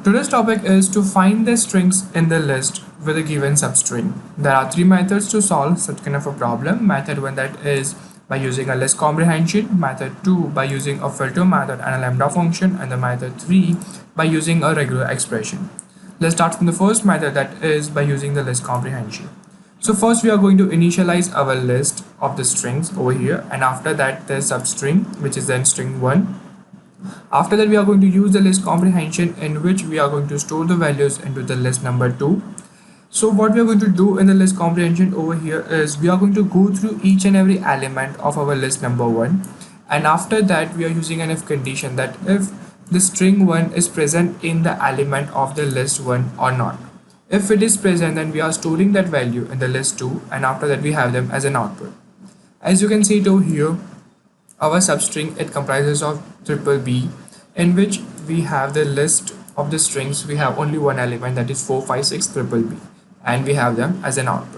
Today's topic is to find the strings in the list with a given substring. There are three methods to solve such kind of a problem. Method 1, that is by using a list comprehension. Method 2, by using a filter method and a lambda function. And the method 3, by using a regular expression. Let's start from the first method, that is by using the list comprehension. So first we are going to initialize our list of the strings over here, and after that the substring, which is then string 1. After that we are going to use the list comprehension, in which we are going to store the values into the list number 2. So what we are going to do in the list comprehension over here is we are going to go through each and every element of our list number 1, and after that we are using an if condition, that if the string 1 is present in the element of the list 1 or not. If it is present, then we are storing that value in the list 2, and after that we have them as an output. As you can see it over here, our substring, it comprises of triple B, in which we have the list of the strings. We have only one element, that is 4, 5, 6 triple B, and we have them as an output.